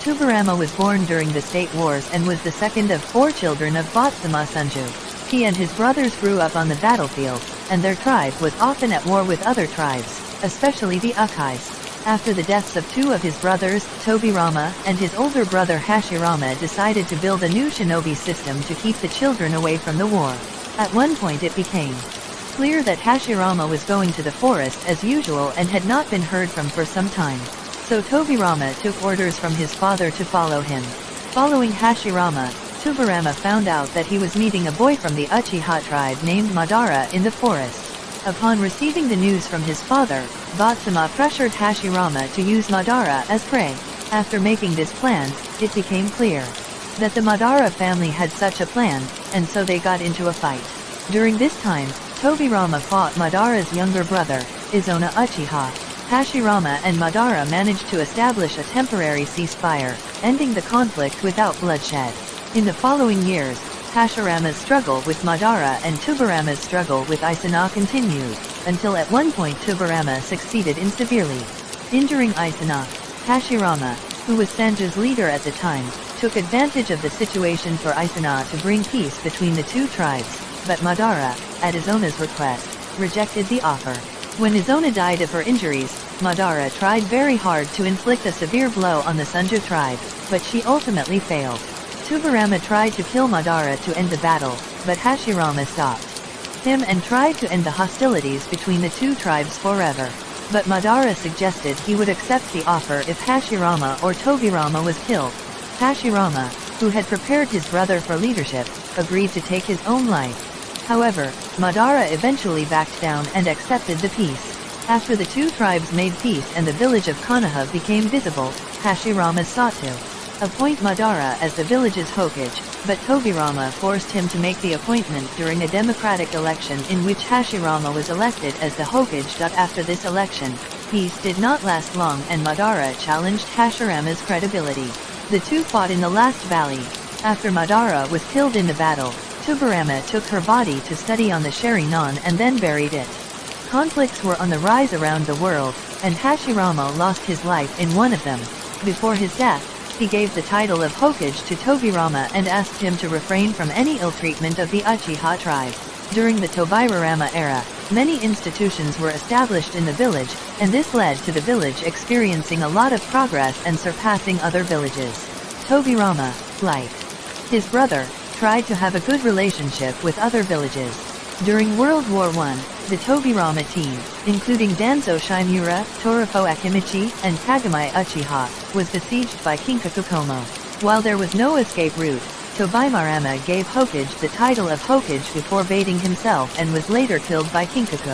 Tobirama was born during the State Wars and was the second of 4 children of Tobirama Senju. He and his brothers grew up on the battlefield, and their tribe was often at war with other tribes, especially the Ukais. After the deaths of 2 of his brothers, Tobirama, and his older brother Hashirama decided to build a new shinobi system to keep the children away from the war. At one point it became clear that Hashirama was going to the forest as usual and had not been heard from for some time. So Tobirama took orders from his father to follow him. Following Hashirama, Tobirama found out that he was meeting a boy from the Uchiha tribe named Madara in the forest. Upon receiving the news from his father, Tobirama pressured Hashirama to use Madara as prey. After making this plan, it became clear that the Madara family had such a plan, and so they got into a fight. During this time, Tobirama fought Madara's younger brother, Izona Uchiha. Hashirama and Madara managed to establish a temporary ceasefire, ending the conflict without bloodshed. In the following years, Hashirama's struggle with Madara and Tobirama's struggle with Izona continued, until at one point Tobirama succeeded in severely injuring Izona. Hashirama, who was Senju's leader at the time, took advantage of the situation for Izona to bring peace between the 2 tribes, but Madara, at Izona's request, rejected the offer. When Izona died of her injuries, Madara tried very hard to inflict a severe blow on the Senju tribe, but she ultimately failed. Tobirama tried to kill Madara to end the battle, but Hashirama stopped him and tried to end the hostilities between the 2 tribes forever. But Madara suggested he would accept the offer if Hashirama or Tobirama was killed. Hashirama, who had prepared his brother for leadership, agreed to take his own life. However, Madara eventually backed down and accepted the peace. After the 2 tribes made peace and the village of Konoha became visible, Hashirama sought to appoint Madara as the village's Hokage, but Tobirama forced him to make the appointment during a democratic election in which Hashirama was elected as the Hokage. After this election, peace did not last long and Madara challenged Hashirama's credibility. The 2 fought in the last valley. After Madara was killed in the battle, Tobirama took her body to study on the Sharingan and then buried it. Conflicts were on the rise around the world, and Hashirama lost his life in one of them. Before his death, he gave the title of Hokage to Tobirama and asked him to refrain from any ill-treatment of the Uchiha tribe. During the Tobirama era, many institutions were established in the village, and this led to the village experiencing a lot of progress and surpassing other villages. Tobirama, like his brother, tried to have a good relationship with other villages. During World War I, the Tobirama team, including Danzo Shimura, Torifo Akimichi, and Kagami Uchiha, was besieged by Kinkaku Komo. While there was no escape route, Tobirama gave Hokage the title of Hokage before baiting himself and was later killed by Kinkaku.